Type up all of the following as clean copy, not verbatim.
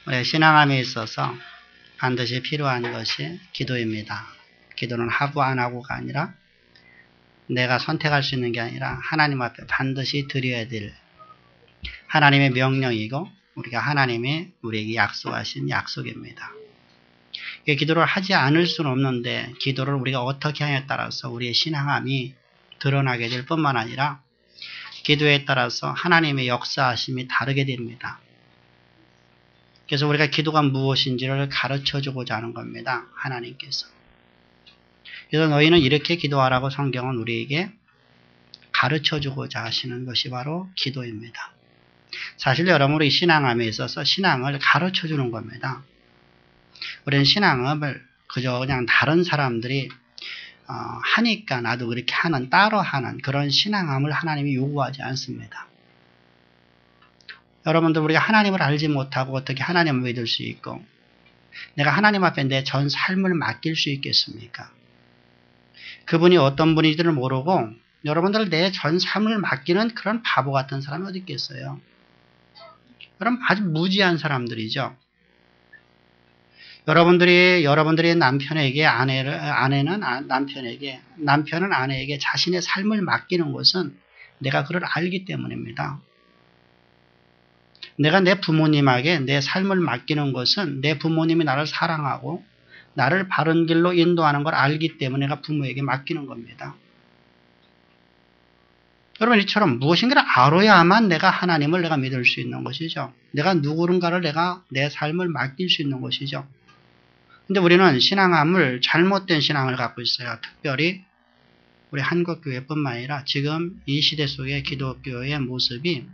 우리 신앙함에 있어서 반드시 필요한 것이 기도입니다. 기도는 하고 안 하고가 아니라 내가 선택할 수 있는 게 아니라 하나님 앞에 반드시 드려야 될 하나님의 명령이고 우리가 하나님이 우리에게 약속하신 약속입니다. 기도를 하지 않을 수는 없는데 기도를 우리가 어떻게 하냐에 따라서 우리의 신앙함이 드러나게 될 뿐만 아니라 기도에 따라서 하나님의 역사하심이 다르게 됩니다. 그래서 우리가 기도가 무엇인지를 가르쳐주고자 하는 겁니다. 하나님께서. 그래서 너희는 이렇게 기도하라고 성경은 우리에게 가르쳐주고자 하시는 것이 바로 기도입니다. 사실 여러분 우리 신앙함에 있어서 신앙을 가르쳐주는 겁니다. 우리는 신앙을 그저 그냥 다른 사람들이 하니까 나도 그렇게 하는 따로 하는 그런 신앙함을 하나님이 요구하지 않습니다. 여러분들 우리가 하나님을 알지 못하고 어떻게 하나님을 믿을 수 있고 내가 하나님 앞에 내 전 삶을 맡길 수 있겠습니까? 그분이 어떤 분인지를 모르고 여러분들 내 전 삶을 맡기는 그런 바보 같은 사람이 어디 있겠어요? 그럼 아주 무지한 사람들이죠. 여러분들이 남편에게 아내는 남편에게 남편은 아내에게 자신의 삶을 맡기는 것은 내가 그걸 알기 때문입니다. 내가 내 부모님에게 내 삶을 맡기는 것은 내 부모님이 나를 사랑하고 나를 바른 길로 인도하는 걸 알기 때문에 내가 부모에게 맡기는 겁니다. 여러분 이처럼 무엇인가를 알아야만 내가 하나님을 내가 믿을 수 있는 것이죠. 내가 누구인가를 내가 내 삶을 맡길 수 있는 것이죠. 근데 우리는 신앙함을 잘못된 신앙을 갖고 있어요. 특별히 우리 한국교회뿐만 아니라 지금 이 시대 속의 기독교의 모습이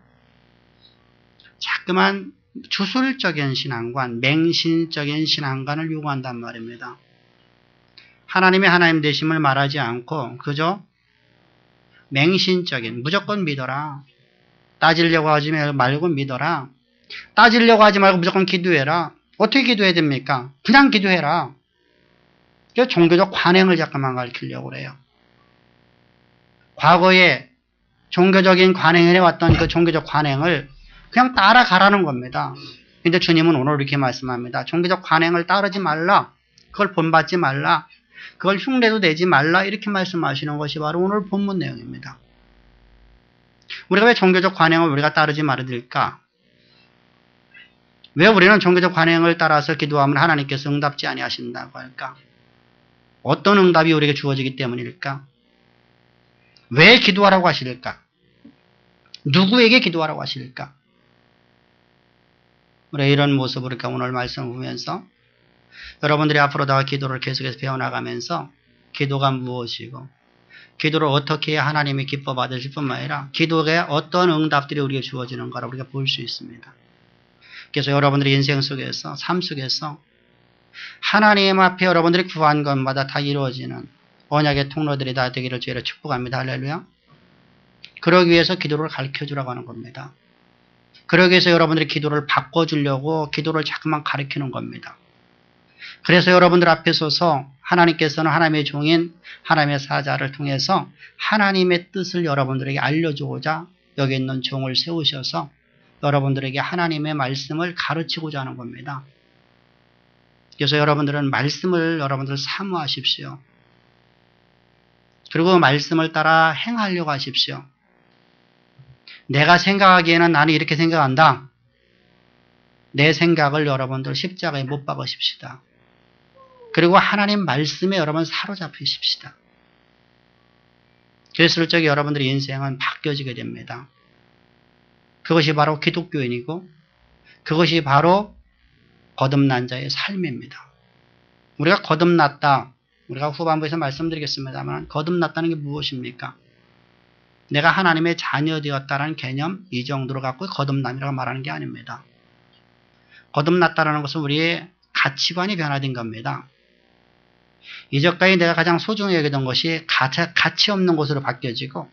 자꾸만 주술적인 신앙관, 맹신적인 신앙관을 요구한단 말입니다. 하나님의 하나님 되심을 말하지 않고 그저 맹신적인 무조건 믿어라. 따지려고 하지 말고 믿어라. 따지려고 하지 말고 무조건 기도해라. 어떻게 기도해야 됩니까? 그냥 기도해라. 그래서 종교적 관행을 자꾸만 가르치려고 그래요. 과거에 종교적인 관행을 해왔던 그 종교적 관행을 그냥 따라가라는 겁니다. 근데 주님은 오늘 이렇게 말씀합니다. 종교적 관행을 따르지 말라. 그걸 본받지 말라. 그걸 흉내도 내지 말라. 이렇게 말씀하시는 것이 바로 오늘 본문 내용입니다. 우리가 왜 종교적 관행을 우리가 따르지 말아야 될까? 왜 우리는 종교적 관행을 따라서 기도하면 하나님께서 응답지 아니하신다고 할까? 어떤 응답이 우리에게 주어지기 때문일까? 왜 기도하라고 하실까? 누구에게 기도하라고 하실까? 우리 이런 모습으로 오늘 말씀을 보면서 여러분들이 앞으로다가 기도를 계속해서 배워나가면서 기도가 무엇이고 기도를 어떻게 해야 하나님이 기뻐 받으실 뿐만 아니라 기도에 어떤 응답들이 우리에게 주어지는가를 우리가 볼 수 있습니다. 그래서 여러분들의 인생 속에서 삶 속에서 하나님 앞에 여러분들이 구한 것마다 다 이루어지는 언약의 통로들이 다 되기를 주의로 축복합니다. 할렐루야. 그러기 위해서 기도를 가르쳐주라고 하는 겁니다. 그러기 위해서 여러분들이 기도를 바꿔주려고 기도를 자꾸만 가르치는 겁니다. 그래서 여러분들 앞에 서서 하나님께서는 하나님의 종인 하나님의 사자를 통해서 하나님의 뜻을 여러분들에게 알려주고자 여기 있는 종을 세우셔서 여러분들에게 하나님의 말씀을 가르치고자 하는 겁니다. 그래서 여러분들은 말씀을 여러분들 사모하십시오. 그리고 말씀을 따라 행하려고 하십시오. 내가 생각하기에는 나는 이렇게 생각한다. 내 생각을 여러분들 십자가에 못 박으십시다. 그리고 하나님 말씀에 여러분 사로잡히십시다. 그랬을 적에 여러분들의 인생은 바뀌어지게 됩니다. 그것이 바로 기독교인이고 그것이 바로 거듭난 자의 삶입니다. 우리가 거듭났다. 우리가 후반부에서 말씀드리겠습니다만 거듭났다는 게 무엇입니까? 내가 하나님의 자녀 되었다는 개념 이 정도로 갖고 거듭남이라고 말하는 게 아닙니다. 거듭났다는 것은 우리의 가치관이 변화된 겁니다. 이전까지 내가 가장 소중히 여기던 것이 가치 없는 것으로 바뀌어지고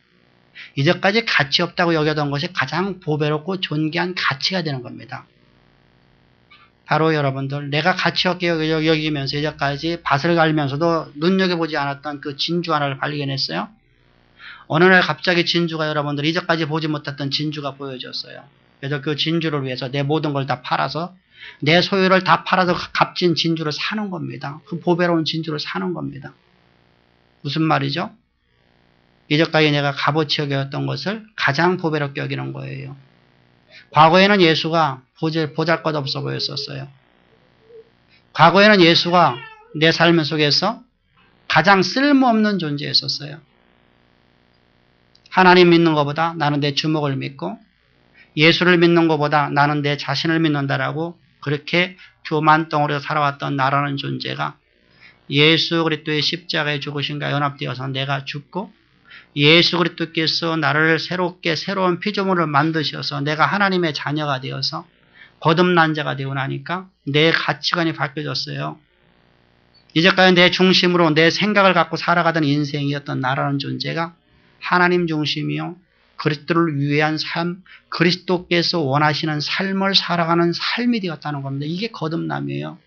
이전까지 가치 없다고 여기던 것이 가장 보배롭고 존귀한 가치가 되는 겁니다. 바로 여러분들 내가 가치 없게 여기면서 이전까지 밭을 갈면서도 눈여겨보지 않았던 그 진주 하나를 발견했어요. 어느 날 갑자기 진주가 여러분들 이전까지 보지 못했던 진주가 보여졌어요. 그래서 그 진주를 위해서 내 모든 걸 다 팔아서 내 소유를 다 팔아서 값진 진주를 사는 겁니다. 그 보배로운 진주를 사는 겁니다. 무슨 말이죠? 이제까지 내가 값어치 여겼던 것을 가장 보배롭게 여기는 거예요. 과거에는 예수가 보잘것없어 보였었어요. 과거에는 예수가 내 삶 속에서 가장 쓸모없는 존재였었어요. 하나님 믿는 것보다 나는 내 주먹을 믿고 예수를 믿는 것보다 나는 내 자신을 믿는다라고 그렇게 교만덩어리로 살아왔던 나라는 존재가 예수 그리스도의 십자가에 죽으신가 연합되어서 내가 죽고 예수 그리스도께서 나를 새로운 피조물을 만드셔서 내가 하나님의 자녀가 되어서 거듭난 자가 되고 나니까 내 가치관이 바뀌어졌어요. 이제까지 내 중심으로 내 생각을 갖고 살아가던 인생이었던 나라는 존재가 하나님 중심이요. 그리스도를 위한 삶, 그리스도께서 원하시는 삶을 살아가는 삶이 되었다는 겁니다. 이게 거듭남이에요.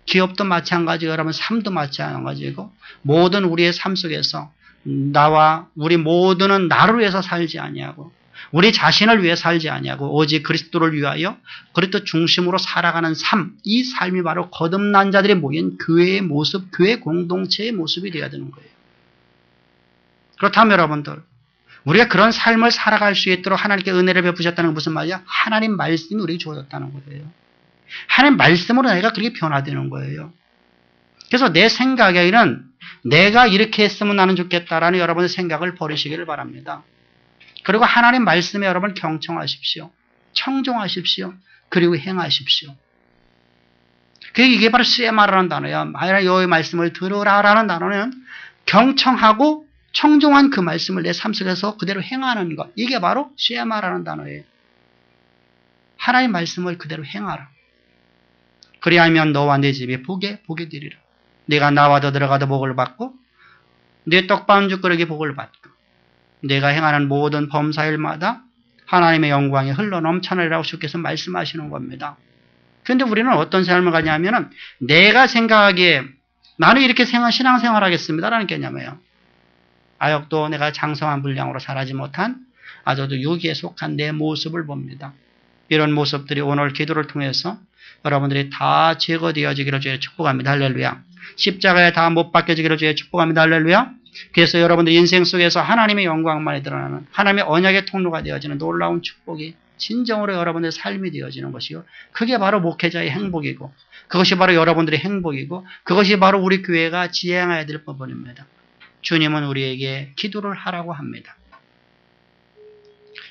기업도 마찬가지고 여러분 삶도 마찬가지고 모든 우리의 삶 속에서 나와 우리 모두는 나를 위해서 살지 아니하고 우리 자신을 위해 살지 아니하고 오직 그리스도를 위하여 그리스도 중심으로 살아가는 삶, 이 삶이 바로 거듭난 자들이 모인 교회의 모습, 교회 공동체의 모습이 되어야 되는 거예요. 그렇다면 여러분들 우리가 그런 삶을 살아갈 수 있도록 하나님께 은혜를 베푸셨다는 건 무슨 말이야? 하나님 말씀이 우리에게 주어졌다는 거예요. 하나님 말씀으로 내가 그렇게 변화되는 거예요. 그래서 내 생각에는 내가 이렇게 했으면 나는 좋겠다라는 여러분의 생각을 버리시기를 바랍니다. 그리고 하나님 말씀에 여러분 경청하십시오. 청종하십시오. 그리고 행하십시오. 이게 바로 CMR라는 단어예요. 여호와의 말씀을 들으라라는 단어는 경청하고 청종한 그 말씀을 내 삶 속에서 그대로 행하는 것. 이게 바로 CMR라는 단어예요. 하나님 말씀을 그대로 행하라. 그리하면 너와 내 집이 복에 되리라. 네가 나와도 들어가도 복을 받고 네 떡반죽 그릇이 복을 받고 내가 행하는 모든 범사일마다 하나님의 영광이 흘러넘쳐나리라고 주께서 말씀하시는 겁니다. 그런데 우리는 어떤 삶을 가냐면 내가 생각하기에 나는 이렇게 신앙생활 하겠습니다라는 개념이에요. 아역도 내가 장성한 분량으로 자라지 못한 아주도 유기에 속한 내 모습을 봅니다. 이런 모습들이 오늘 기도를 통해서 여러분들이 다 제거되어지기를 주의 축복합니다. 할렐루야. 십자가에 다 못 박혀지기를 주의 축복합니다. 할렐루야. 그래서 여러분들 인생 속에서 하나님의 영광만이 드러나는 하나님의 언약의 통로가 되어지는 놀라운 축복이 진정으로 여러분들의 삶이 되어지는 것이요. 그게 바로 목회자의 행복이고 그것이 바로 여러분들의 행복이고 그것이 바로 우리 교회가 지향해야 될 부분입니다. 주님은 우리에게 기도를 하라고 합니다.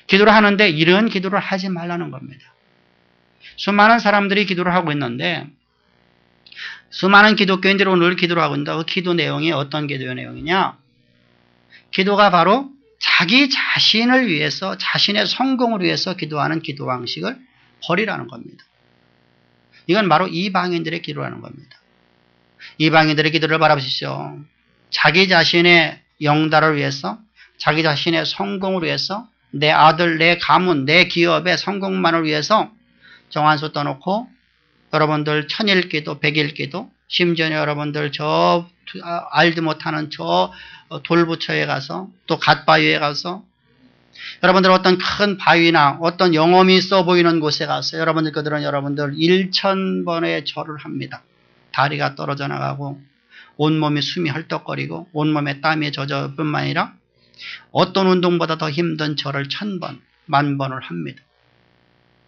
기도를 하는데 이런 기도를 하지 말라는 겁니다. 수많은 사람들이 기도를 하고 있는데 수많은 기독교인들이 오늘 기도를 하고 있는데 그 기도 내용이 어떤 기도의 내용이냐? 기도가 바로 자기 자신을 위해서 자신의 성공을 위해서 기도하는 기도 방식을 버리라는 겁니다. 이건 바로 이방인들의 기도라는 겁니다. 이방인들의 기도를 바라보십시오. 자기 자신의 영달을 위해서 자기 자신의 성공을 위해서 내 아들, 내 가문, 내 기업의 성공만을 위해서 정한수 떠놓고 여러분들 천일기도, 백일기도, 심지어 여러분들 저 알지 못하는 저 돌부처에 가서 또 갓바위에 가서 여러분들 어떤 큰 바위나 어떤 영험이 있어 보이는 곳에 가서 여러분들 그들은 여러분들 1000번의 절을 합니다. 다리가 떨어져 나가고 온몸이 숨이 헐떡거리고 온몸에 땀이 젖을 뿐만 아니라 어떤 운동보다 더 힘든 절을 1000번, 10,000번을 합니다.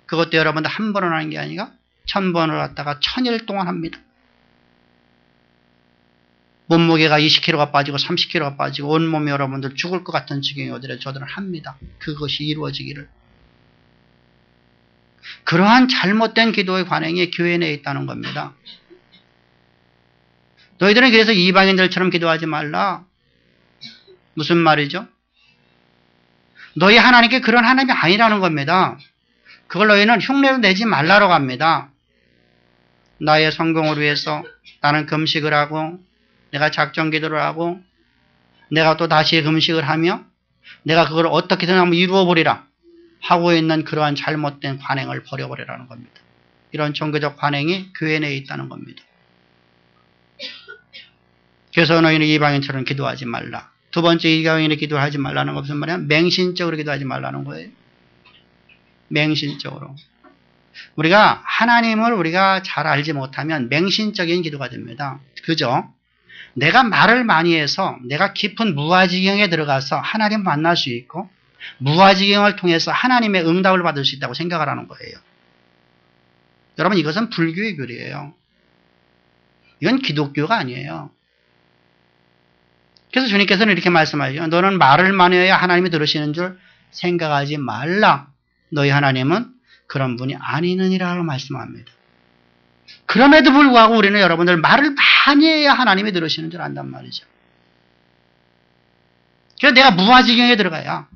그것도 여러분들 한 번은 하는 게 아니라 1000번을 갖다가 1000일 동안 합니다. 몸무게가 20kg가 빠지고 30kg가 빠지고 온몸이 여러분들 죽을 것 같은 지경이 오더라도 저들은 합니다. 그것이 이루어지기를. 그러한 잘못된 기도의 관행이 교회 내에 있다는 겁니다. 너희들은 그래서 이방인들처럼 기도하지 말라. 무슨 말이죠? 너희 하나님께 그런 하나님이 아니라는 겁니다. 그걸 너희는 흉내를 내지 말라고 합니다. 나의 성공을 위해서 나는 금식을 하고 내가 작정 기도를 하고 내가 또 다시 금식을 하며 내가 그걸 어떻게든 한번 이루어버리라 하고 있는 그러한 잘못된 관행을 버려버리라는 겁니다. 이런 종교적 관행이 교회 내에 있다는 겁니다. 그래서 너희는 이방인처럼 기도하지 말라. 두 번째 이방인의 기도를 하지 말라는 건 무슨 말이야? 맹신적으로 기도하지 말라는 거예요. 맹신적으로. 우리가 하나님을 우리가 잘 알지 못하면 맹신적인 기도가 됩니다. 그죠? 내가 말을 많이 해서 내가 깊은 무아지경에 들어가서 하나님 만날 수 있고 무아지경을 통해서 하나님의 응답을 받을 수 있다고 생각을 하는 거예요. 여러분 이것은 불교의 교리예요. 이건 기독교가 아니에요. 그래서 주님께서는 이렇게 말씀하죠. 너는 말을 많이 해야 하나님이 들으시는 줄 생각하지 말라. 너희 하나님은 그런 분이 아니느니라고 말씀합니다. 그럼에도 불구하고 우리는 여러분들 말을 많이 해야 하나님이 들으시는 줄 안단 말이죠. 그래서 내가 무아지경에 들어가야,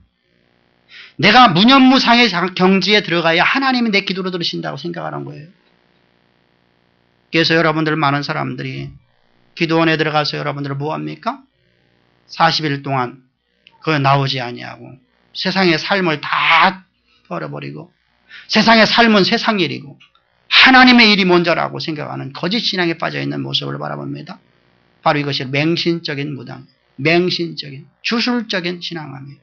내가 무념무상의 경지에 들어가야 하나님이 내 기도를 들으신다고 생각하는 거예요. 그래서 여러분들 많은 사람들이 기도원에 들어가서 여러분들 뭐합니까? 40일 동안 그거 나오지 아니하고 세상의 삶을 다 버려버리고 세상의 삶은 세상 일이고 하나님의 일이 먼저라고 생각하는 거짓 신앙에 빠져있는 모습을 바라봅니다. 바로 이것이 맹신적인 무당, 맹신적인 주술적인 신앙함이에요.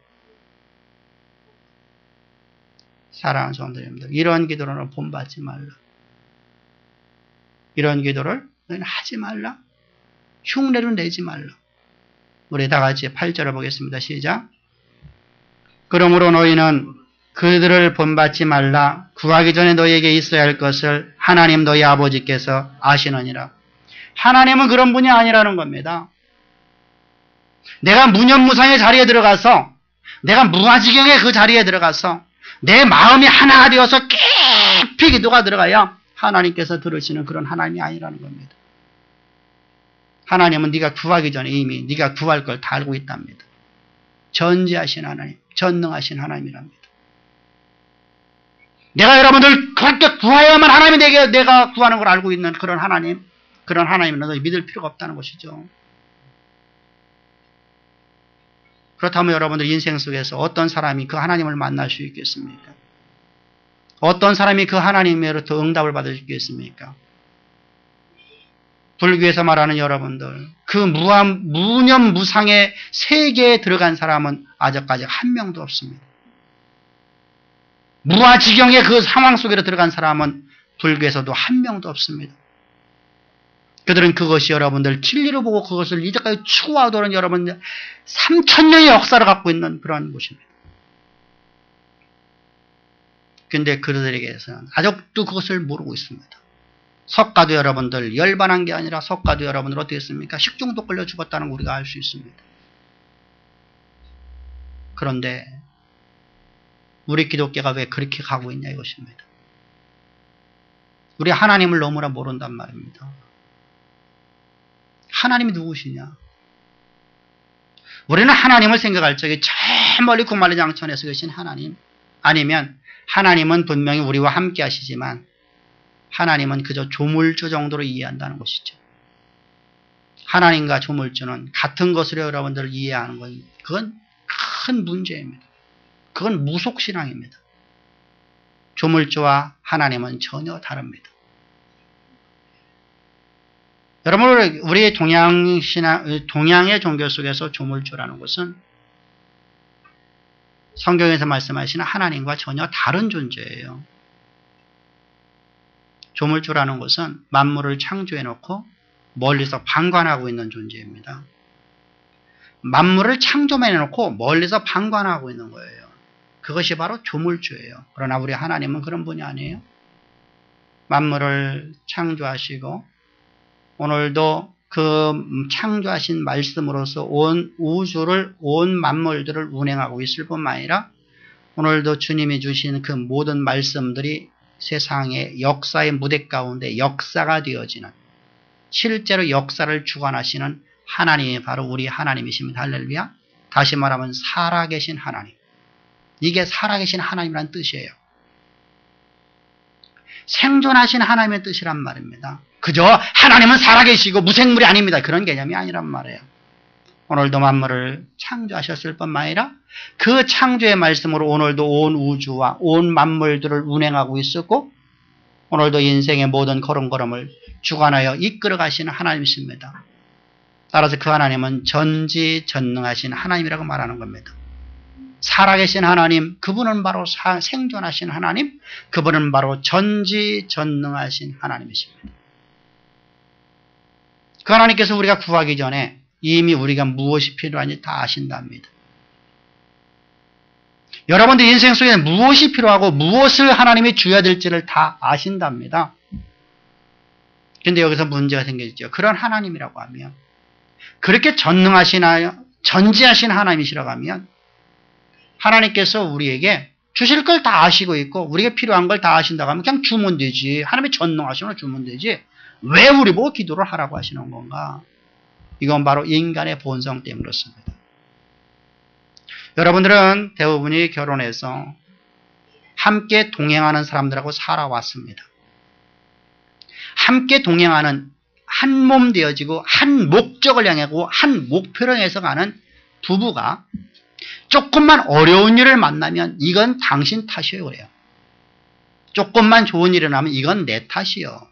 사랑하는 성도님들, 이런 기도를 본받지 말라. 이런 기도를 너희는 하지 말라. 흉내를 내지 말라. 우리 다 같이 8절을 보겠습니다. 시작. 그러므로 너희는 그들을 본받지 말라. 구하기 전에 너희에게 있어야 할 것을 하나님 너희 아버지께서 아시느니라. 하나님은 그런 분이 아니라는 겁니다. 내가 무념무상의 자리에 들어가서, 내가 무아지경의 그 자리에 들어가서 내 마음이 하나가 되어서 깊이 기도가 들어가야 하나님께서 들으시는 그런 하나님이 아니라는 겁니다. 하나님은 네가 구하기 전에 이미 네가 구할 걸 다 알고 있답니다. 전지하신 하나님, 전능하신 하나님이랍니다. 내가 여러분들 그렇게 구하야만 하나님이 내가 구하는 걸 알고 있는 그런 하나님, 그런 하나님은 너희 믿을 필요가 없다는 것이죠. 그렇다면 여러분들 인생 속에서 어떤 사람이 그 하나님을 만날 수 있겠습니까? 어떤 사람이 그 하나님으로부터 응답을 받을 수 있겠습니까? 불교에서 말하는 여러분들, 그 무념무상의 세계에 들어간 사람은 아직까지 한 명도 없습니다. 무아지경의 그 상황 속으로 들어간 사람은 불교에서도 한 명도 없습니다. 그들은 그것이 여러분들 진리로 보고 그것을 이제까지 추구하도록 여러분들 3000년의 역사를 갖고 있는 그런 곳입니다. 근데 그들에게서는 아직도 그것을 모르고 있습니다. 석가도 여러분들 열반한 게 아니라 석가도 여러분들 어떻게 했습니까? 식중독 걸려 죽었다는 거 우리가 알 수 있습니다. 그런데 우리 기독교가 왜 그렇게 가고 있냐 이것입니다. 우리 하나님을 너무나 모른단 말입니다. 하나님이 누구시냐? 우리는 하나님을 생각할 적에 저 멀리 구말리 장천에서 계신 하나님, 아니면 하나님은 분명히 우리와 함께 하시지만 하나님은 그저 조물주 정도로 이해한다는 것이죠. 하나님과 조물주는 같은 것으로 여러분들을 이해하는 건 그건 큰 문제입니다. 그건 무속신앙입니다. 조물주와 하나님은 전혀 다릅니다. 여러분, 우리 동양의 종교 속에서 조물주라는 것은 성경에서 말씀하시는 하나님과 전혀 다른 존재예요. 조물주라는 것은 만물을 창조해 놓고 멀리서 방관하고 있는 존재입니다. 만물을 창조해 놓고 멀리서 방관하고 있는 거예요. 그것이 바로 조물주예요. 그러나 우리 하나님은 그런 분이 아니에요. 만물을 창조하시고 오늘도 그 창조하신 말씀으로서 온 우주를, 온 만물들을 운행하고 있을 뿐만 아니라 오늘도 주님이 주신 그 모든 말씀들이 세상의 역사의 무대 가운데 역사가 되어지는, 실제로 역사를 주관하시는 하나님이 바로 우리 하나님이십니다. 할렐루야. 다시 말하면 살아계신 하나님. 이게 살아계신 하나님이라는 뜻이에요. 생존하신 하나님의 뜻이란 말입니다. 그저 하나님은 살아계시고 무생물이 아닙니다. 그런 개념이 아니란 말이에요. 오늘도 만물을 창조하셨을 뿐만 아니라 그 창조의 말씀으로 오늘도 온 우주와 온 만물들을 운행하고 있었고 오늘도 인생의 모든 걸음걸음을 주관하여 이끌어 가시는 하나님이십니다. 따라서 그 하나님은 전지전능하신 하나님이라고 말하는 겁니다. 살아계신 하나님, 그분은 바로 생존하신 하나님, 그분은 바로 전지전능하신 하나님이십니다. 그 하나님께서 우리가 구하기 전에 이미 우리가 무엇이 필요한지 다 아신답니다. 여러분들 인생 속에 무엇이 필요하고 무엇을 하나님이 줘야 될지를 다 아신답니다. 근데 여기서 문제가 생기죠. 그런 하나님이라고 하면, 그렇게 전지하신 하나님이시라고 하면, 하나님께서 우리에게 주실 걸 다 아시고 있고 우리가 필요한 걸 다 아신다고 하면 그냥 주면 되지. 하나님이 전능하시면 주면 되지. 왜 우리 보고 기도를 하라고 하시는 건가? 이건 바로 인간의 본성 때문에 그렇습니다. 여러분들은 대부분이 결혼해서 함께 동행하는 사람들하고 살아왔습니다. 함께 동행하는 한 몸 되어지고 한 목적을 향하고 한 목표를 향해서 가는 부부가 조금만 어려운 일을 만나면 이건 당신 탓이에요. 그래요. 조금만 좋은 일이 나면 이건 내 탓이요.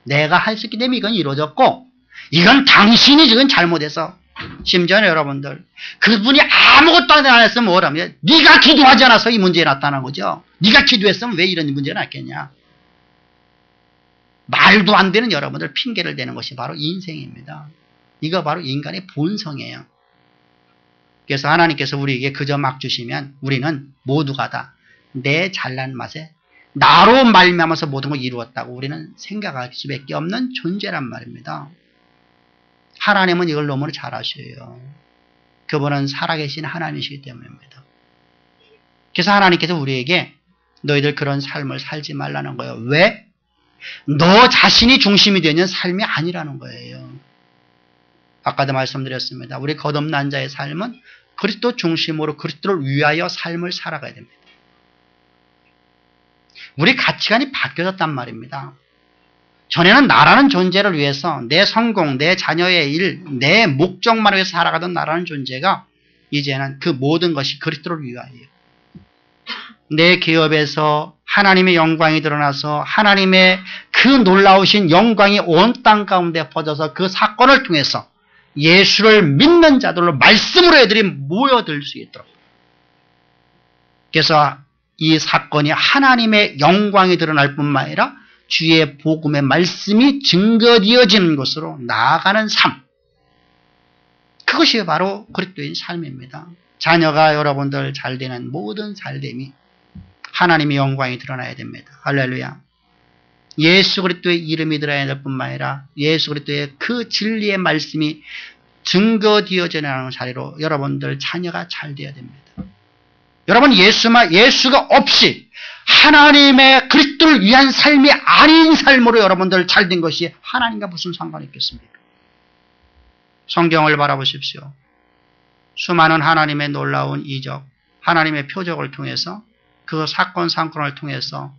내가 할 수 있기 때문에 이건 이루어졌고 이건 당신이 지금 잘못해서, 심지어는 여러분들 그분이 아무것도 안 했으면 뭐라면 네가 기도하지 않아서 이 문제가 나타난 거죠. 네가 기도했으면 왜 이런 문제가 났겠냐. 말도 안 되는 여러분들 핑계를 대는 것이 바로 인생입니다. 이거 바로 인간의 본성이에요. 그래서 하나님께서 우리에게 그저 막 주시면 우리는 모두가 다 내 잘난 맛에 나로 말미암아서 모든 걸 이루었다고 우리는 생각할 수밖에 없는 존재란 말입니다. 하나님은 이걸 너무 잘 아셔요. 그분은 살아계신 하나님이시기 때문입니다. 그래서 하나님께서 우리에게 너희들 그런 삶을 살지 말라는 거예요. 왜? 너 자신이 중심이 되는 삶이 아니라는 거예요. 아까도 말씀드렸습니다. 우리 거듭난 자의 삶은 그리스도 중심으로 그리스도를 위하여 삶을 살아가야 됩니다. 우리 가치관이 바뀌어졌단 말입니다. 전에는 나라는 존재를 위해서 내 성공, 내 자녀의 일, 내 목적만 위해서 살아가던 나라는 존재가 이제는 그 모든 것이 그리스도를 위하여요. 내 기업에서 하나님의 영광이 드러나서 하나님의 그 놀라우신 영광이 온 땅 가운데 퍼져서 그 사건을 통해서 예수를 믿는 자들로 말씀으로 애들이 모여들 수 있도록. 그래서 이 사건이 하나님의 영광이 드러날 뿐만 아니라 주의 복음의 말씀이 증거되어지는 것으로 나아가는 삶. 그것이 바로 그리스도인 삶입니다. 자녀가 여러분들 잘 되는 모든 잘됨이 하나님의 영광이 드러나야 됩니다. 할렐루야. 예수 그리스도의 이름이 들어야 될 뿐만 아니라 예수 그리스도의 그 진리의 말씀이 증거되어지는 자리로 여러분들 자녀가 잘 되어야 됩니다. 여러분 예수가 없이 하나님의 그리스도를 위한 삶이 아닌 삶으로 여러분들 잘된 것이 하나님과 무슨 상관이 있겠습니까? 성경을 바라보십시오. 수많은 하나님의 놀라운 이적, 하나님의 표적을 통해서 그 사건을 통해서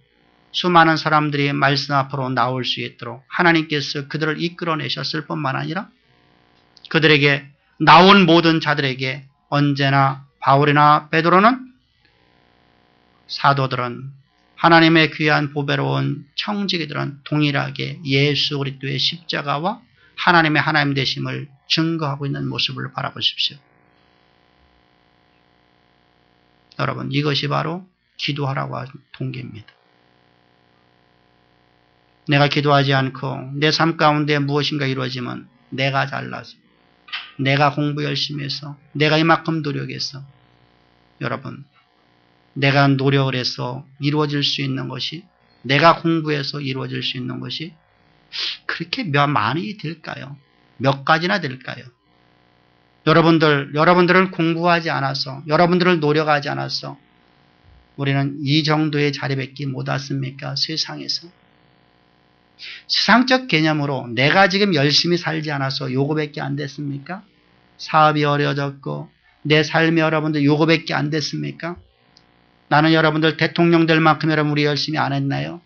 수많은 사람들이 말씀 앞으로 나올 수 있도록 하나님께서 그들을 이끌어내셨을 뿐만 아니라 그들에게 나온 모든 자들에게 언제나 바울이나 베드로는 사도들은 하나님의 귀한 보배로운 청지기들은 동일하게 예수 그리스도의 십자가와 하나님의 하나님 되심을 증거하고 있는 모습을 바라보십시오. 여러분 이것이 바로 기도하라고 하는 동기입니다. 내가 기도하지 않고 내 삶 가운데 무엇인가 이루어지면 내가 잘나서 내가 공부 열심히 해서 내가 이만큼 노력해서 여러분 내가 노력을 해서 이루어질 수 있는 것이 내가 공부해서 이루어질 수 있는 것이 그렇게 많이 될까요? 몇 가지나 될까요? 여러분들은 공부하지 않아서 여러분들을 노력하지 않아서 우리는 이 정도의 자리밖에 못 왔습니까? 세상에서. 세상적 개념으로 내가 지금 열심히 살지 않아서 요거밖에 안 됐습니까? 사업이 어려워졌고 내 삶이 여러분들 요거밖에 안 됐습니까? 나는 여러분들 대통령 될 만큼 여러분 우리 열심히 안 했나요?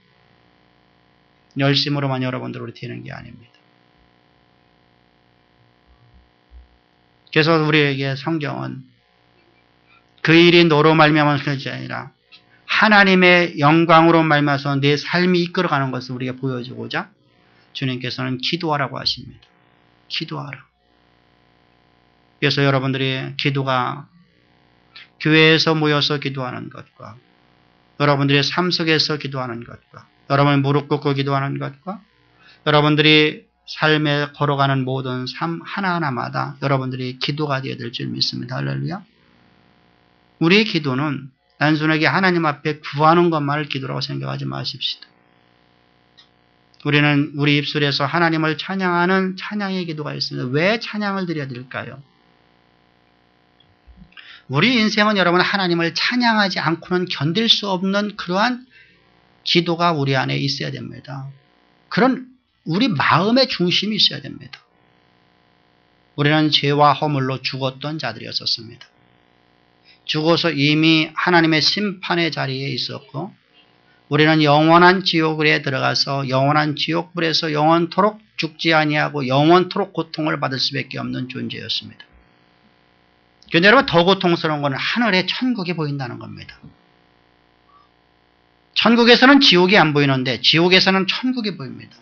열심으로만 여러분들 우리 되는 게 아닙니다. 그래서 우리에게 성경은 그 일이 너로 말미암아서 것이 아니라 하나님의 영광으로 말미암아서 내 삶이 이끌어가는 것을 우리가 보여주고자 주님께서는 기도하라고 하십니다. 기도하라. 그래서 여러분들이 기도가 교회에서 모여서 기도하는 것과 여러분들의 삶 속에서 기도하는 것과 여러분이 무릎 꿇고 기도하는 것과 여러분들이 삶에 걸어가는 모든 삶 하나하나마다 여러분들이 기도가 되어야 될 줄 믿습니다. 할렐루야. 우리의 기도는 단순하게 하나님 앞에 구하는 것만을 기도라고 생각하지 마십시다. 우리는 우리 입술에서 하나님을 찬양하는 찬양의 기도가 있습니다. 왜 찬양을 드려야 될까요? 우리 인생은 여러분 하나님을 찬양하지 않고는 견딜 수 없는 그러한 기도가 우리 안에 있어야 됩니다. 그런 우리 마음의 중심이 있어야 됩니다. 우리는 죄와 허물로 죽었던 자들이었습니다. 죽어서 이미 하나님의 심판의 자리에 있었고 우리는 영원한 지옥에 들어가서 영원한 지옥불에서 영원토록 죽지 아니하고 영원토록 고통을 받을 수밖에 없는 존재였습니다. 그런데 여러분 더 고통스러운 것은 하늘에 천국이 보인다는 겁니다. 천국에서는 지옥이 안 보이는데 지옥에서는 천국이 보입니다.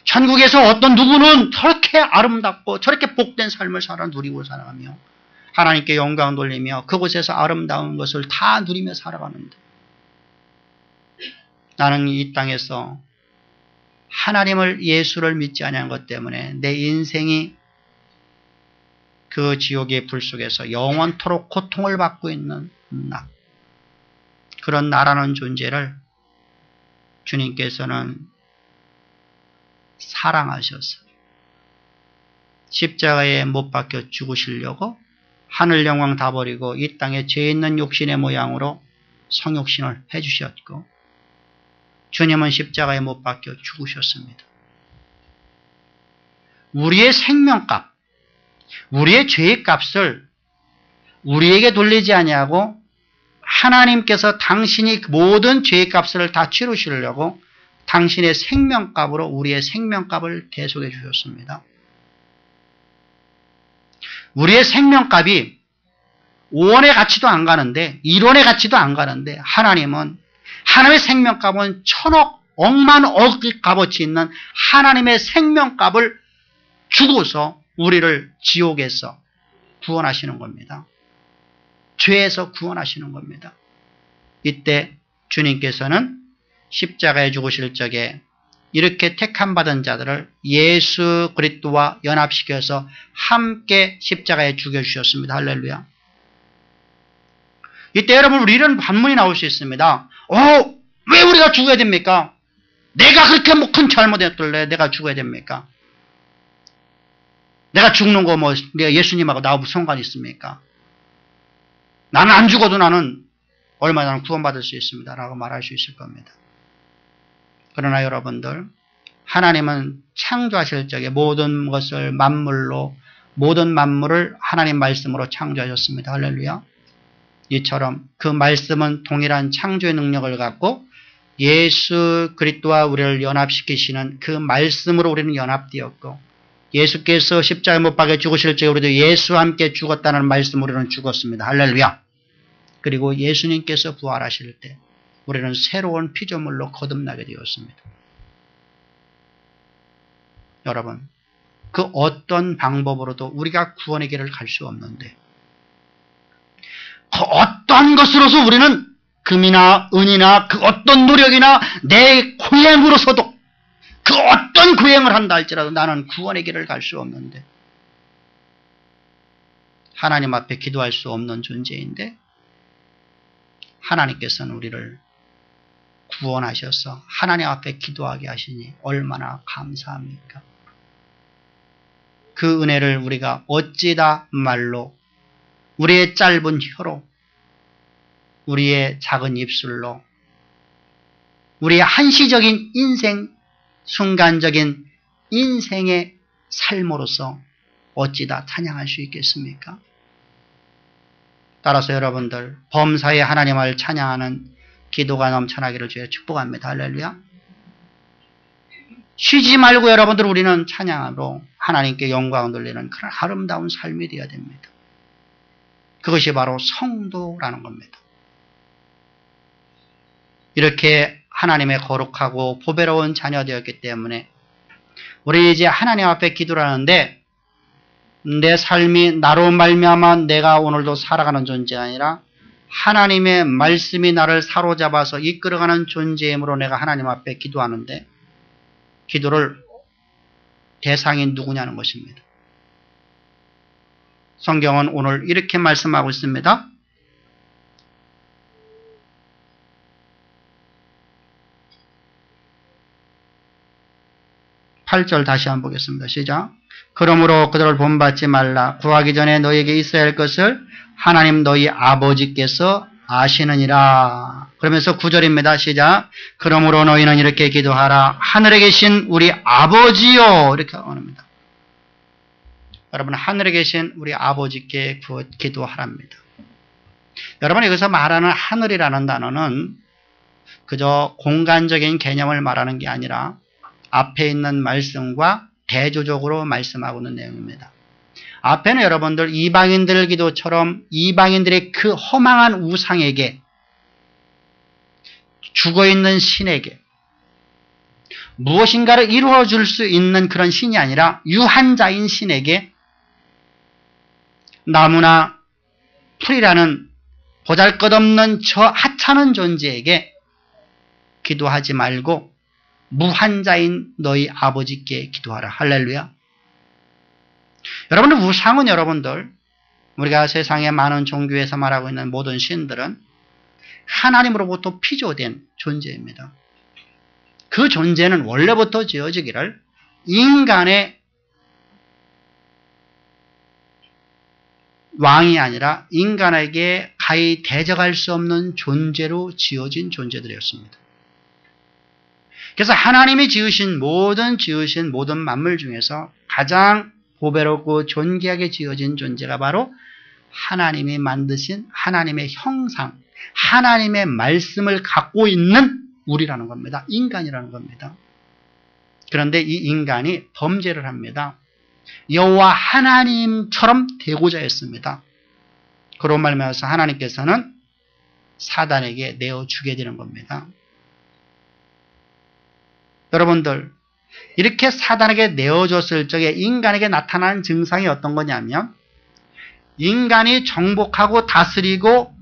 천국에서 어떤 누구는 저렇게 아름답고 저렇게 복된 삶을 누리고 살아가며 하나님께 영광 돌리며 그곳에서 아름다운 것을 다 누리며 살아가는데 나는 이 땅에서 하나님을 예수를 믿지 않은 것 때문에 내 인생이 그 지옥의 불 속에서 영원토록 고통을 받고 있는 나, 그런 나라는 존재를 주님께서는 사랑하셔서 십자가에 못 박혀 죽으시려고 하늘 영광 다 버리고 이 땅에 죄 있는 육신의 모양으로 성육신을 해주셨고 주님은 십자가에 못 박혀 죽으셨습니다. 우리의 생명값, 우리의 죄의 값을 우리에게 돌리지 아니하고 하나님께서 당신이 모든 죄의 값을 다 치르시려고 당신의 생명값으로 우리의 생명값을 대속해 주셨습니다. 우리의 생명값이 5원의 가치도 안 가는데 1원의 가치도 안 가는데 하나님은 하나님의 생명값은 천억 억만 억 값어치 있는 하나님의 생명값을 주고서 우리를 지옥에서 구원하시는 겁니다. 죄에서 구원하시는 겁니다. 이때 주님께서는 십자가에 죽으실 적에 이렇게 택함받은 자들을 예수 그리스도와 연합시켜서 함께 십자가에 죽여주셨습니다. 할렐루야. 이때 여러분 우리 이런 반문이 나올 수 있습니다. 왜 우리가 죽어야 됩니까? 내가 그렇게 큰 잘못했길래 내가 죽어야 됩니까? 내가 죽는 거 내가 예수님하고 나하고 무슨 상관이 있습니까? 나는 안 죽어도 나는 얼마나 구원받을 수 있습니다. 라고 말할 수 있을 겁니다. 그러나 여러분들 하나님은 창조하실 적에 모든 것을 모든 만물을 하나님 말씀으로 창조하셨습니다. 할렐루야. 이처럼 그 말씀은 동일한 창조의 능력을 갖고 예수 그리스도와 우리를 연합시키시는 그 말씀으로 우리는 연합되었고 예수께서 십자가에 못 박혀 죽으실 적에 우리도 예수와 함께 죽었다는 말씀으로 우리는 죽었습니다. 할렐루야. 그리고 예수님께서 부활하실 때 우리는 새로운 피조물로 거듭나게 되었습니다. 여러분, 그 어떤 방법으로도 우리가 구원의 길을 갈 수 없는데 그 어떤 것으로서 우리는 금이나 은이나 그 어떤 노력이나 내 고행으로서도 그 어떤 고행을 한다 할지라도 나는 구원의 길을 갈 수 없는데 하나님 앞에 기도할 수 없는 존재인데 하나님께서는 우리를 구원하셔서 하나님 앞에 기도하게 하시니 얼마나 감사합니까? 그 은혜를 우리가 어찌다 말로 우리의 짧은 혀로 우리의 작은 입술로 우리의 한시적인 인생 순간적인 인생의 삶으로서 어찌다 찬양할 수 있겠습니까? 따라서 여러분들 범사에 하나님을 찬양하는 기도가 넘쳐나기를 주여 축복합니다. 할렐루야. 쉬지 말고 여러분들 우리는 찬양으로 하나님께 영광을 돌리는 그런 아름다운 삶이 되어야 됩니다. 그것이 바로 성도라는 겁니다. 이렇게 하나님의 거룩하고 보배로운 자녀 되었기 때문에 우리 이제 하나님 앞에 기도를 하는데 내 삶이 나로 말미암아 내가 오늘도 살아가는 존재가 아니라 하나님의 말씀이 나를 사로잡아서 이끌어가는 존재이므로 내가 하나님 앞에 기도하는데 기도를 대상이 누구냐는 것입니다. 성경은 오늘 이렇게 말씀하고 있습니다. 8절 다시 한번 보겠습니다. 시작. 그러므로 그들을 본받지 말라. 구하기 전에 너희에게 있어야 할 것을 하나님 너희 아버지께서 아시느니라. 그러면서 9절입니다. 시작. 그러므로 너희는 이렇게 기도하라. 하늘에 계신 우리 아버지요. 이렇게 합니다. 여러분, 하늘에 계신 우리 아버지께 기도하랍니다. 여러분, 여기서 말하는 하늘이라는 단어는 그저 공간적인 개념을 말하는 게 아니라 앞에 있는 말씀과 대조적으로 말씀하고 있는 내용입니다. 앞에는 여러분들 이방인들 기도처럼 이방인들의 그 허망한 우상에게, 죽어있는 신에게 무엇인가를 이루어줄 수 있는 그런 신이 아니라 유한자인 신에게 나무나 풀이라는 보잘것없는 저 하찮은 존재에게 기도하지 말고 무한자인 너희 아버지께 기도하라. 할렐루야. 여러분들, 우상은 여러분들, 우리가 세상의 많은 종교에서 말하고 있는 모든 신들은 하나님으로부터 피조된 존재입니다. 그 존재는 원래부터 지어지기를 인간의 왕이 아니라 인간에게 가히 대적할 수 없는 존재로 지어진 존재들이었습니다. 그래서 하나님이 지으신 모든 만물 중에서 가장 보배롭고 존귀하게 지어진 존재가 바로 하나님이 만드신 하나님의 형상, 하나님의 말씀을 갖고 있는 우리라는 겁니다. 인간이라는 겁니다. 그런데 이 인간이 범죄를 합니다. 여호와 하나님처럼 되고자 했습니다. 그런 말미암아서 하나님께서는 사단에게 내어주게 되는 겁니다. 여러분들, 이렇게 사단에게 내어줬을 적에 인간에게 나타나는 증상이 어떤 거냐면 인간이 정복하고 다스리고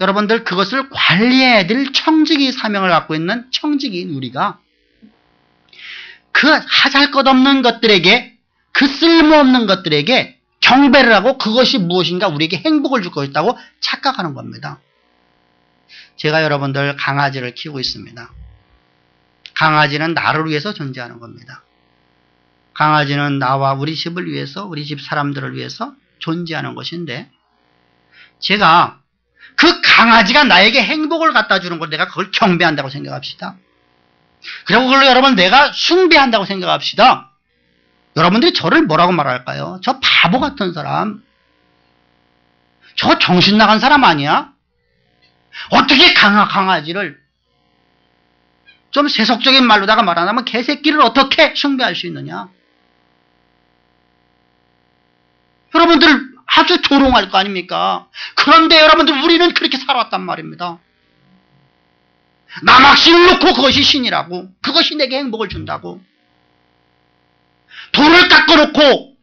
여러분들 그것을 관리해야 될 청지기 사명을 갖고 있는 청지기인 우리가 그 하잘것없는 것들에게, 그 쓸모없는 것들에게 경배를 하고 그것이 무엇인가 우리에게 행복을 줄 것이라고 착각하는 겁니다. 제가 여러분들 강아지를 키우고 있습니다. 강아지는 나를 위해서 존재하는 겁니다. 강아지는 나와 우리 집을 위해서, 우리 집 사람들을 위해서 존재하는 것인데 제가 그 강아지가 나에게 행복을 갖다 주는 걸 내가 그걸 경배한다고 생각합시다. 그리고 그걸 여러분 내가 숭배한다고 생각합시다. 여러분들이 저를 뭐라고 말할까요? 저 바보 같은 사람, 저 정신 나간 사람 아니야? 어떻게 강아지를 좀 세속적인 말로다가 말하자면 개새끼를 어떻게 숭배할 수 있느냐? 여러분들 아주 조롱할 거 아닙니까? 그런데 여러분들 우리는 그렇게 살아왔단 말입니다. 남학신을 놓고 그것이 신이라고, 그것이 내게 행복을 준다고, 돌을 깎아놓고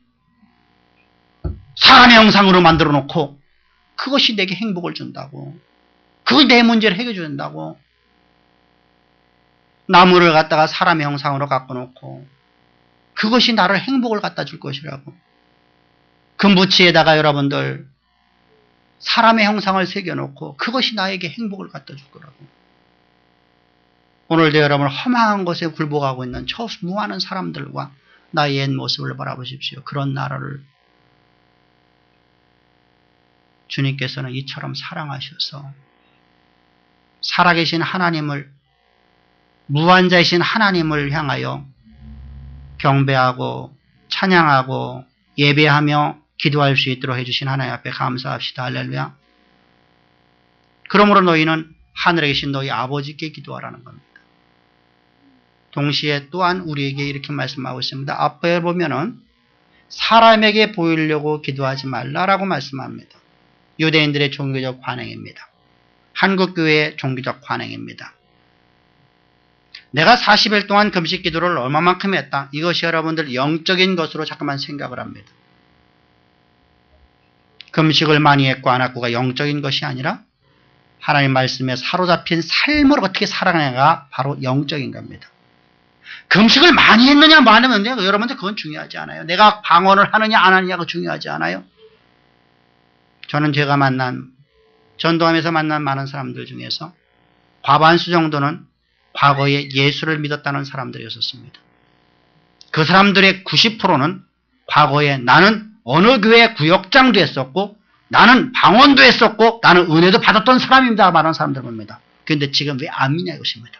사람의 형상으로 만들어 놓고 그것이 내게 행복을 준다고, 그것이 내 문제를 해결해 준다고, 나무를 갖다가 사람의 형상으로 갖고 놓고 그것이 나를 행복을 갖다 줄 것이라고, 금부치에다가 여러분들 사람의 형상을 새겨놓고 그것이 나에게 행복을 갖다 줄 거라고. 오늘도 여러분 험한 것에 굴복하고 있는 저 수많은 사람들과 나의 옛 모습을 바라보십시오. 그런 나라를 주님께서는 이처럼 사랑하셔서 살아계신 하나님을, 무한자이신 하나님을 향하여 경배하고 찬양하고 예배하며 기도할 수 있도록 해주신 하나님 앞에 감사합시다. 할렐루야. 그러므로 너희는 하늘에 계신 너희 아버지께 기도하라는 겁니다. 동시에 또한 우리에게 이렇게 말씀하고 있습니다. 앞에 보면은 사람에게 보이려고 기도하지 말라라고 말씀합니다. 유대인들의 종교적 관행입니다. 한국교회의 종교적 관행입니다. 내가 40일 동안 금식 기도를 얼마만큼 했다. 이것이 여러분들 영적인 것으로 잠깐만 생각을 합니다. 금식을 많이 했고 안 했고가 영적인 것이 아니라 하나님 말씀에 사로잡힌 삶을 어떻게 살아가냐가 바로 영적인 겁니다. 금식을 많이 했느냐 뭐 안 했느냐 여러분들 그건 중요하지 않아요. 내가 방언을 하느냐 안 하느냐가 중요하지 않아요. 저는 제가 만난 전도하면서 만난 많은 사람들 중에서 과반수 정도는 과거에 예수를 믿었다는 사람들이었습니다. 그 사람들의 90%는 과거에 나는 어느 교회 구역장도 했었고 나는 방언도 했었고 나는 은혜도 받았던 사람입니다 말하는 사람들 봅니다. 그런데 지금 왜 안 믿냐 이것입니다.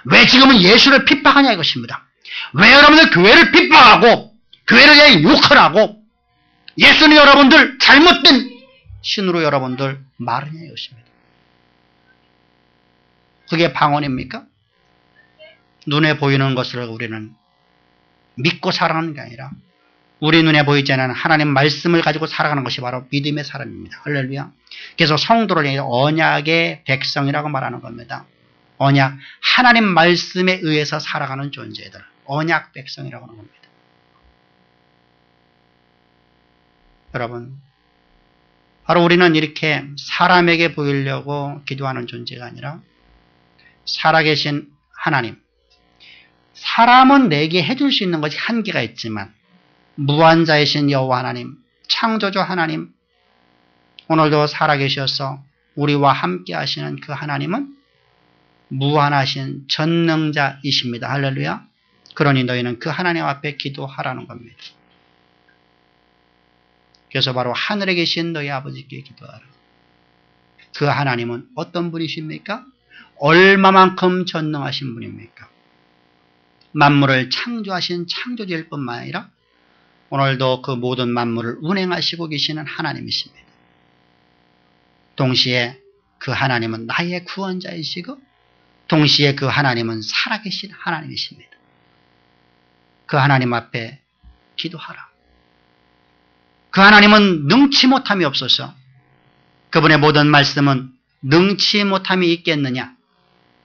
왜 지금은 예수를 핍박하냐 이것입니다. 왜 여러분들 교회를 핍박하고 교회를 위해 욕을 하고 예수는 여러분들 잘못된 신으로 여러분들 말하냐 이것입니다. 그게 방언입니까? 눈에 보이는 것을 우리는 믿고 살아가는 게 아니라 우리 눈에 보이지 않는 하나님 말씀을 가지고 살아가는 것이 바로 믿음의 사람입니다. 할렐루야. 그래서 성도를 언약의 백성이라고 말하는 겁니다. 언약, 하나님 말씀에 의해서 살아가는 존재들, 언약 백성이라고 하는 겁니다. 여러분, 바로 우리는 이렇게 사람에게 보이려고 기도하는 존재가 아니라 살아계신 하나님, 사람은 내게 해줄 수 있는 것이 한계가 있지만 무한자이신 여호와 하나님, 창조주 하나님, 오늘도 살아계셔서 우리와 함께 하시는 그 하나님은 무한하신 전능자이십니다. 할렐루야. 그러니 너희는 그 하나님 앞에 기도하라는 겁니다. 그래서 바로 하늘에 계신 너희 아버지께 기도하라. 그 하나님은 어떤 분이십니까? 얼마만큼 전능하신 분입니까? 만물을 창조하신 창조주일 뿐만 아니라 오늘도 그 모든 만물을 운행하시고 계시는 하나님이십니다. 동시에 그 하나님은 나의 구원자이시고 동시에 그 하나님은 살아계신 하나님이십니다. 그 하나님 앞에 기도하라. 그 하나님은 능치 못함이 없어서 그분의 모든 말씀은 능치 못함이 있겠느냐?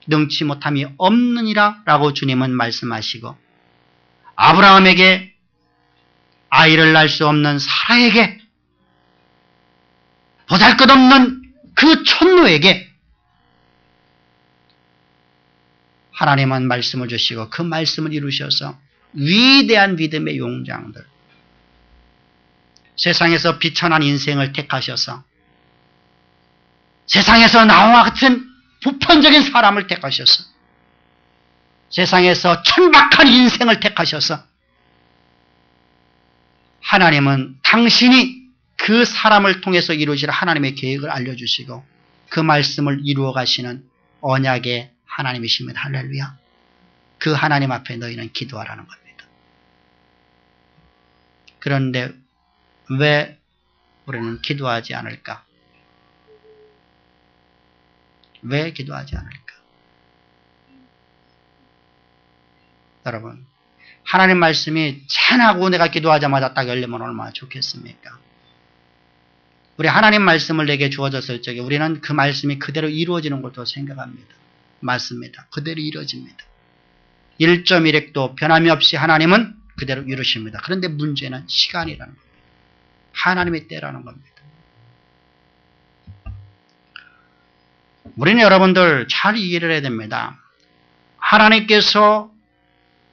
능치 못함이 없느니라 라고 주님은 말씀하시고 아브라함에게 아이를 낳을 수 없는 사라에게 보잘것없는 그 촌노에게 하나님은 말씀을 주시고 그 말씀을 이루셔서 위대한 믿음의 용장들 세상에서 비천한 인생을 택하셔서 세상에서 나와 같은 보편적인 사람을 택하셔서 세상에서 천박한 인생을 택하셔서 하나님은 당신이 그 사람을 통해서 이루실 하나님의 계획을 알려주시고 그 말씀을 이루어 가시는 언약의 하나님이십니다. 할렐루야. 그 하나님 앞에 너희는 기도하라는 겁니다. 그런데 왜 우리는 기도하지 않을까? 왜 기도하지 않을까? 여러분, 하나님 말씀이 찬하고 내가 기도하자마자 딱 열리면 얼마나 좋겠습니까? 우리 하나님 말씀을 내게 주어졌을 적에 우리는 그 말씀이 그대로 이루어지는 것도 생각합니다. 맞습니다. 그대로 이루어집니다. 1.1핵도 변함이 없이 하나님은 그대로 이루십니다. 그런데 문제는 시간이라는 겁니다. 하나님의 때라는 겁니다. 우리는 여러분들 잘 이해를 해야 됩니다. 하나님께서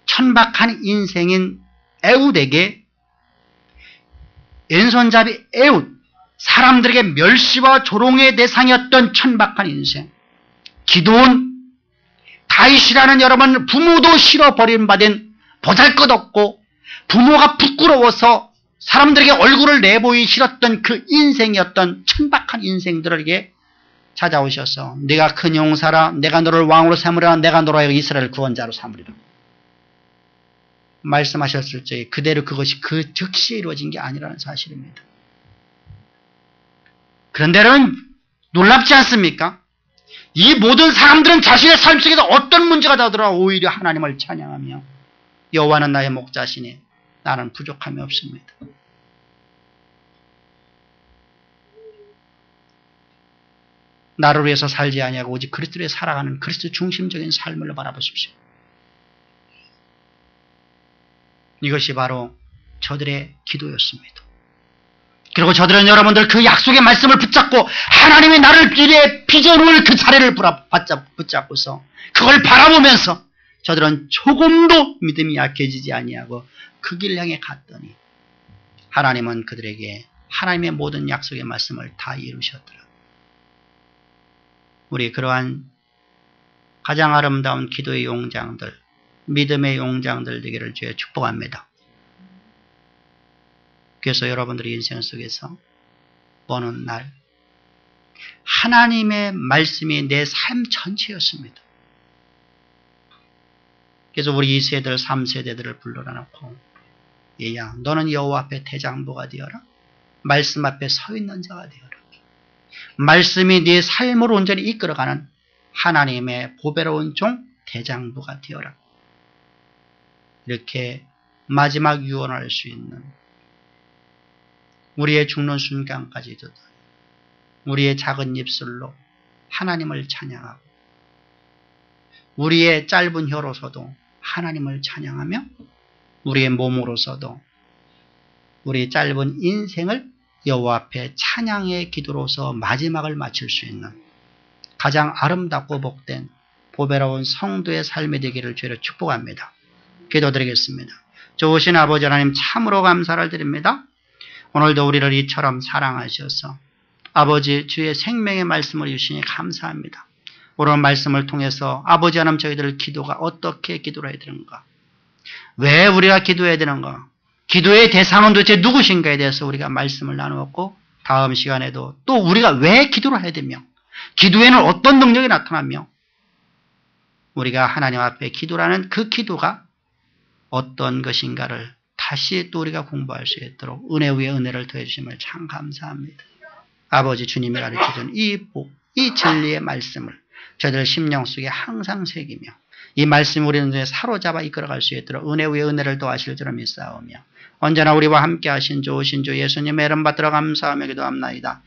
천박한 인생인 에훗에게 왼손잡이 에훗, 사람들에게 멸시와 조롱의 대상이었던 천박한 인생, 기드온, 다윗이라는 여러분 부모도 싫어 버림받은 보잘것없고 부모가 부끄러워서 사람들에게 얼굴을 내보이기 싫었던 그 인생이었던 천박한 인생들에게 찾아오셔서 네가 큰 용사라, 내가 너를 왕으로 삼으라, 내가 너로 하여금 이스라엘 구원자로 삼으리라 말씀하셨을 적에 그대로 그것이 그 즉시에 이루어진 게 아니라는 사실입니다. 그런데 여러분 놀랍지 않습니까? 이 모든 사람들은 자신의 삶 속에서 어떤 문제가 나더라도 오히려 하나님을 찬양하며 여호와는 나의 목자시니 나는 부족함이 없습니다. 나를 위해서 살지 아니하고 오직 그리스도를 위해 살아가는 그리스도 중심적인 삶을 바라보십시오. 이것이 바로 저들의 기도였습니다. 그리고 저들은 여러분들 그 약속의 말씀을 붙잡고 하나님이 나를 위해 빚어놓을 그 자리를 붙잡고서 그걸 바라보면서 저들은 조금도 믿음이 약해지지 아니하고 그 길 향해 갔더니 하나님은 그들에게 하나님의 모든 약속의 말씀을 다 이루셨더라. 우리 그러한 가장 아름다운 기도의 용장들, 믿음의 용장들 되기를 주여 축복합니다. 그래서 여러분들의 인생 속에서 어느 날 하나님의 말씀이 내 삶 전체였습니다. 그래서 우리 2세들, 3세대들을 불러놓고 얘야, 너는 여호와 앞에 대장부가 되어라. 말씀 앞에 서 있는 자가 되어라. 말씀이 네 삶을 온전히 이끌어가는 하나님의 보배로운 종 대장부가 되어라. 이렇게 마지막 유언할 수 있는 우리의 죽는 순간까지도 우리의 작은 입술로 하나님을 찬양하고 우리의 짧은 혀로서도 하나님을 찬양하며 우리의 몸으로서도 우리의 짧은 인생을 여호와 앞에 찬양의 기도로서 마지막을 마칠 수 있는 가장 아름답고 복된 보배로운 성도의 삶이 되기를 주로 축복합니다. 기도드리겠습니다. 좋으신 아버지 하나님 참으로 감사를 드립니다. 오늘도 우리를 이처럼 사랑하셔서 아버지 주의 생명의 말씀을 주시니 감사합니다. 오늘 말씀을 통해서 아버지 하나님 저희들 기도가 어떻게 기도를 해야 되는가, 왜 우리가 기도해야 되는가, 기도의 대상은 도대체 누구신가에 대해서 우리가 말씀을 나누었고 다음 시간에도 또 우리가 왜 기도를 해야 되며 기도에는 어떤 능력이 나타나며 우리가 하나님 앞에 기도라는 그 기도가 어떤 것인가를 다시 또 우리가 공부할 수 있도록 은혜 위에 은혜를 더해 주심을 참 감사합니다. 아버지 주님이 가르쳐준 이 복, 이 진리의 말씀을 저희들 심령 속에 항상 새기며 이 말씀 우리는 사로잡아 이끌어갈 수 있도록 은혜 위에 은혜를 더하실 줄을 믿사오며 언제나 우리와 함께 하신 좋으신 주 예수님의 이름 받들어 감사하며 기도합나이다.